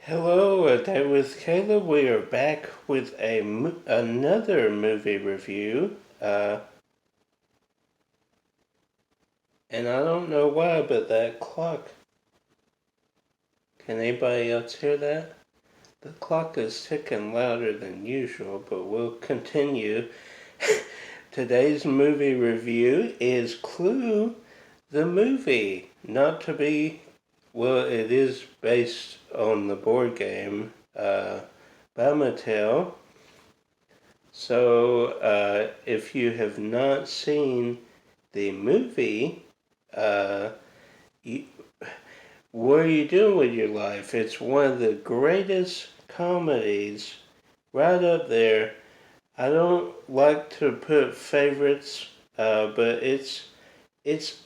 Hello, that was Kayla. We are back with another movie review. And I don't know why, but that clock. Can anybody else hear that? The clock is ticking louder than usual, but we'll continue. Today's movie review is Clue, the movie. Not to be, well, it is based on the board game by Mattel. So, if you have not seen the movie, uh, you, what are you doing with your life? It's one of the greatest comedies, right up there. I don't like to put favorites, but it's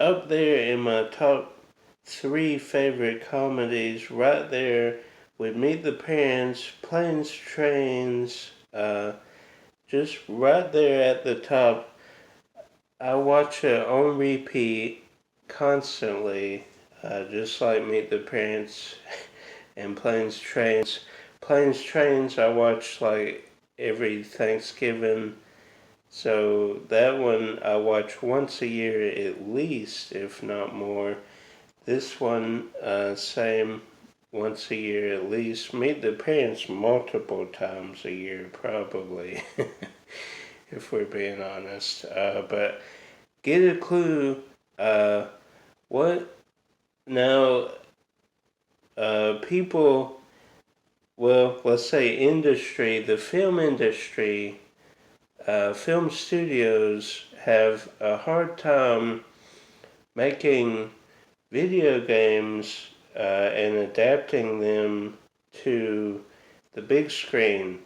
up there in my top three favorite comedies, right there with Meet the Parents, Planes, Trains, just right there at the top. I watch it on repeat constantly, just like Meet the Parents and Planes, Trains. Planes, Trains I watch like every Thanksgiving. So that one I watch once a year at least, if not more. This one, same, once a year at least. Meet the Parents multiple times a year, probably, if we're being honest. But get a clue. What now? People, well, let's say industry, the film industry, film studios have a hard time making video games and adapting them to the big screen.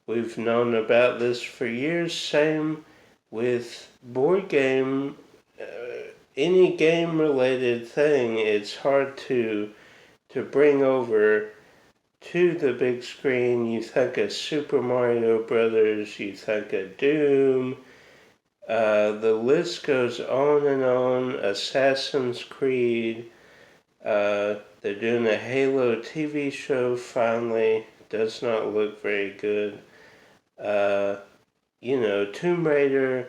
We've known about this for years. Same with board game, any game related thing. It's hard to bring over to the big screen. You think of Super Mario Brothers, you think of Doom. The list goes on and on. Assassin's Creed. They're doing a Halo TV show finally. Does not look very good. Tomb Raider.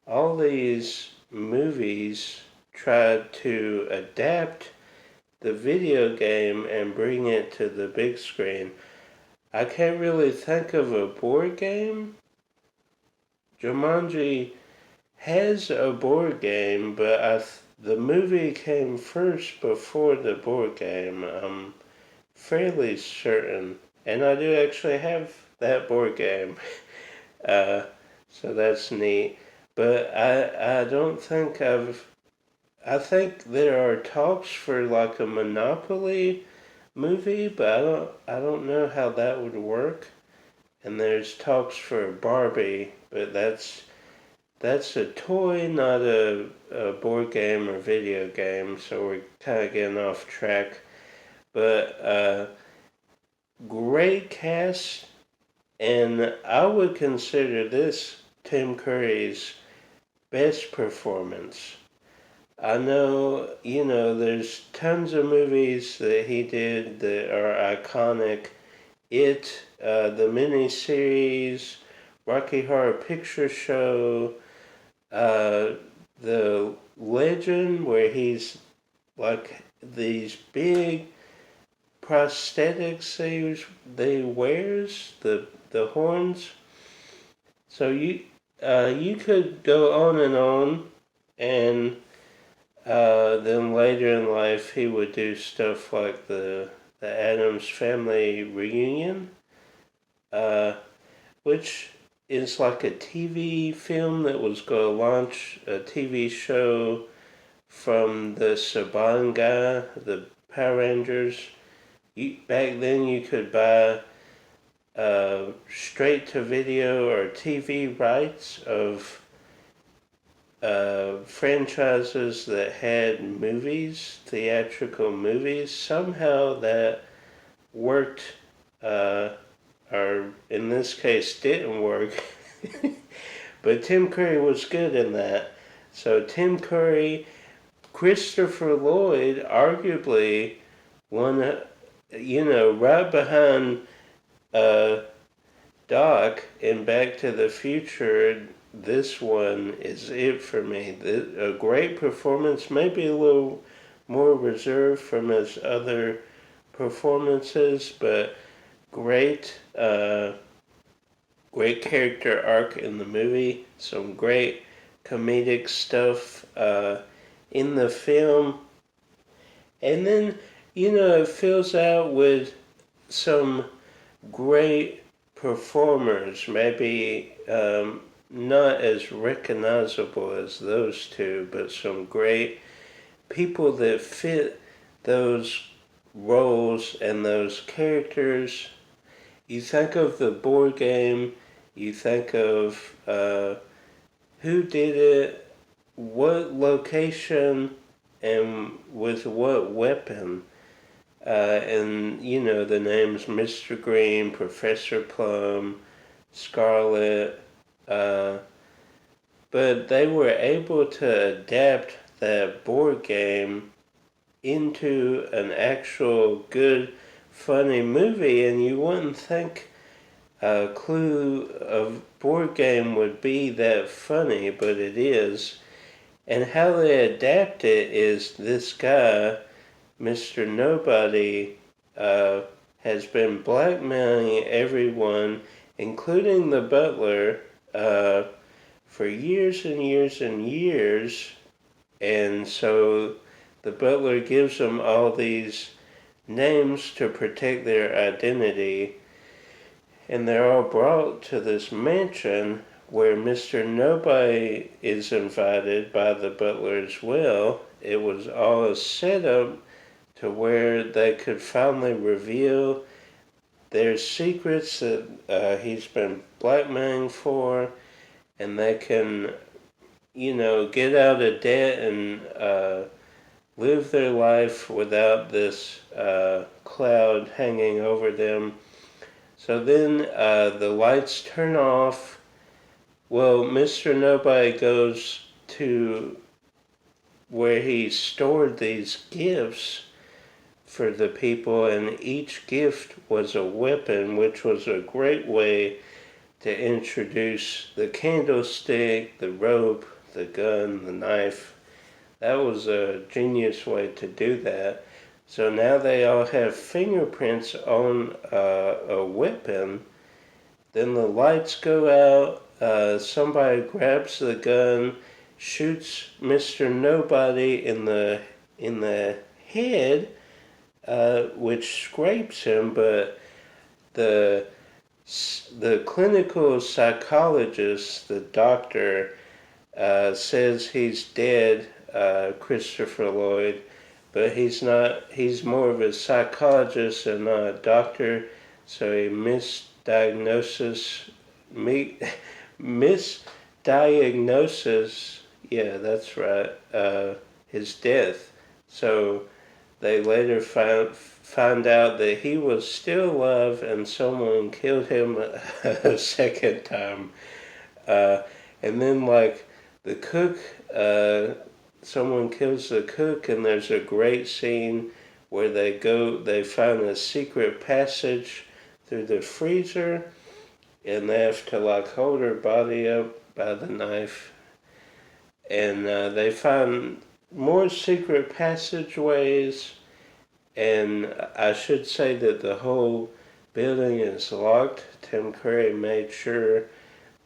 All these movies tried to adapt the video game and bring it to the big screen. I can't really think of a board game. Jumanji has a board game, but the movie came first before the board game. I'm fairly certain. And I do actually have that board game. So that's neat. But I don't think I think there are talks for like a Monopoly movie, but I don't know how that would work. And there's talks for Barbie, but that's a toy, not a board game or video game, so we're kind of getting off track. But great cast, and I would consider this Tim Curry's best performance. I know, there's tons of movies that he did that are iconic. The miniseries, Rocky Horror Picture Show, the Legend, where he's like these big prosthetics they wears, the horns. So you could go on and on, and then later in life he would do stuff like the Addams Family Reunion, which is like a TV film that was going to launch a TV show from the Saban guy, the Power Rangers. Back then you could buy straight to video or TV rights of franchises that had movies, theatrical movies. Somehow that worked, or in this case didn't work. But Tim Curry was good in that. So Tim Curry, Christopher Lloyd, arguably one right behind Doc in Back to the Future, this one is it for me. A great performance, maybe a little more reserved from his other performances, but great, great character arc in the movie. Some great comedic stuff in the film, and then it fills out with some great performers, maybe not as recognizable as those two, but some great people that fit those roles and those characters. You think of the board game, you think of who did it, what location, and with what weapon. And the names Mr. Green, Professor Plum, Scarlet, but they were able to adapt that board game into an actual good, funny movie, and you wouldn't think a Clue of board game would be that funny, but it is. And how they adapt it is this guy, Mr. Nobody, has been blackmailing everyone, including the butler, for years and years and years. And so the butler gives them all these names to protect their identity. And they're all brought to this mansion where Mr. Nobody is invited by the butler as well. It was all a setup to where they could finally reveal their secrets that he's been blackmailing for, and they can, get out of debt and live their life without this cloud hanging over them. So then the lights turn off. Well, Mr. Nobody goes to where he stored these gifts for the people, and each gift was a weapon, which was a great way to introduce the candlestick, the rope, the gun, the knife. That was a genius way to do that. So now they all have fingerprints on a weapon. Then the lights go out, somebody grabs the gun, shoots Mr. Nobody in the head, which scrapes him, but the clinical psychologist, the doctor, says he's dead, Christopher Lloyd, but he's not. He's more of a psychologist and not a doctor, so he misdiagnoses, yeah, that's right, his death. So they later found out that he was still alive and someone killed him a second time. And then, like, the cook, someone kills the cook, and there's a great scene where they find a secret passage through the freezer, and they have to, like, hold her body up by the knife. And they find more secret passageways, and I should say that the whole building is locked. Tim Curry made sure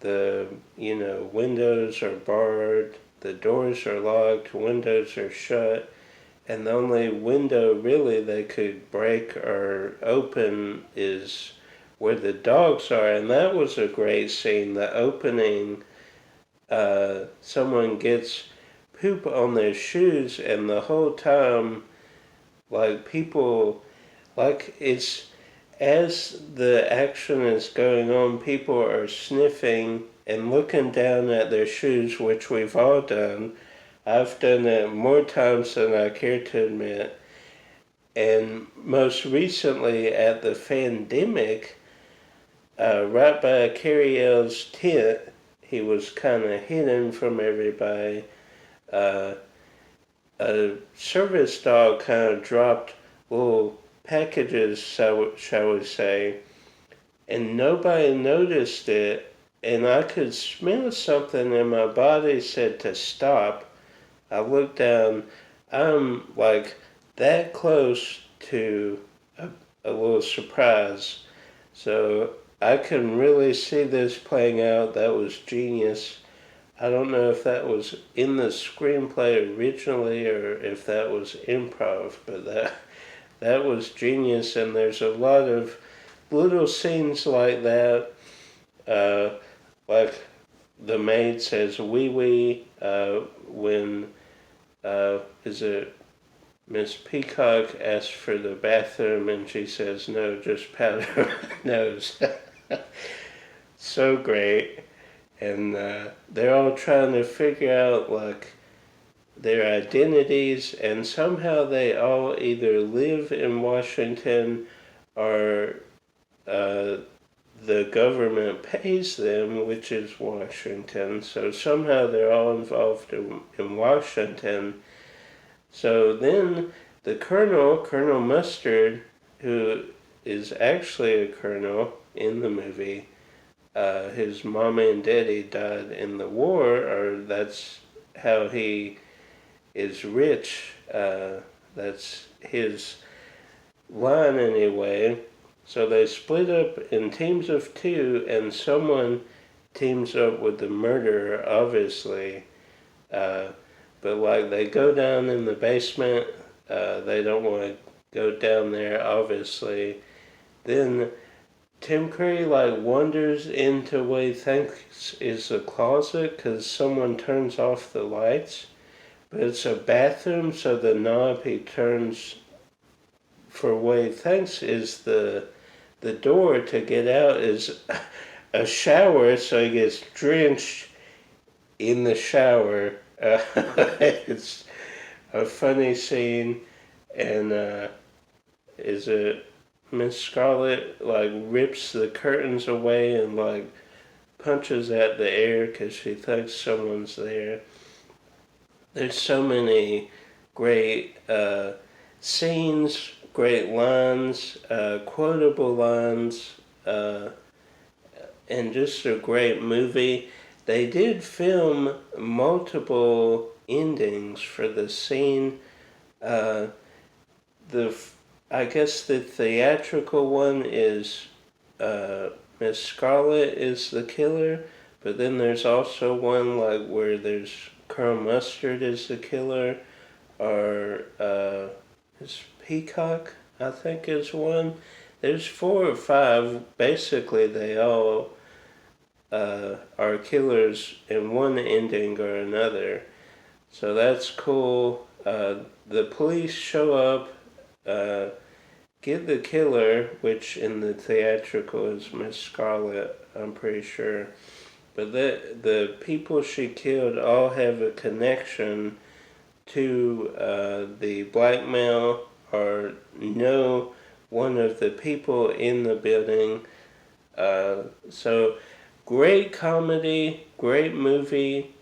the windows are barred, the doors are locked, windows are shut, and the only window really they could break or open is where the dogs are. And that was a great scene. The opening, someone gets poop on their shoes, and the whole time, like, people, like, it's as the action is going on, people are sniffing and looking down at their shoes, which we've all done. I've done it more times than I care to admit. And most recently at the Fandemic, right by Carrie L's tent, he was kind of hidden from everybody. A service dog kind of dropped little packages, shall we say, and nobody noticed it, and I could smell something and my body said to stop. I looked down, I'm like that close to a little surprise. So I can really see this playing out. That was genius. I don't know if that was in the screenplay originally or if that was improv, but that was genius. And there's a lot of little scenes like that, uh, like the maid says "wee wee" when is it Miss Peacock asks for the bathroom and she says no, just powder her nose. So great. And they're all trying to figure out like their identities, and somehow they all either live in Washington or the government pays them, which is Washington. So somehow they're all involved in Washington. So then the Colonel Mustard, who is actually a colonel in the movie, his mommy and daddy died in the war, or that's how he is rich. That's his line anyway. So they split up in teams of two, and someone teams up with the murderer, obviously. But like they go down in the basement, they don't want to go down there, obviously. Then Tim Curry like wanders into what he thinks is a closet because someone turns off the lights, but it's a bathroom, so the knob he turns for what he thinks is the door to get out is a shower, so he gets drenched in the shower. It's a funny scene, and is it Miss Scarlet like rips the curtains away and like punches at the air because she thinks someone's there. There's so many great scenes, great lines, quotable lines, and just a great movie. They did film multiple endings for the scene. I guess the theatrical one is Miss Scarlet is the killer, but then there's also one like where there's Colonel Mustard is the killer, or is Peacock, I think, is one. There's 4 or 5. Basically, they all are killers in one ending or another. So that's cool. The police show up, get the killer, which in the theatrical is Miss Scarlet, I'm pretty sure. But the people she killed all have a connection to the blackmail or know one of the people in the building. So great comedy, great movie,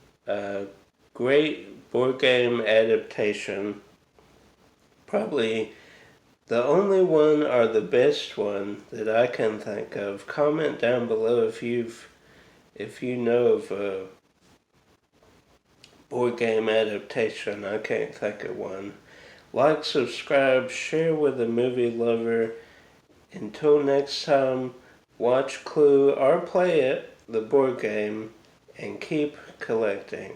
great board game adaptation. Probably the only one or the best one that I can think of. Comment down below if you know of a board game adaptation. I can't think of one. Like, subscribe, share with a movie lover. Until next time, watch Clue or play it, the board game, and keep collecting.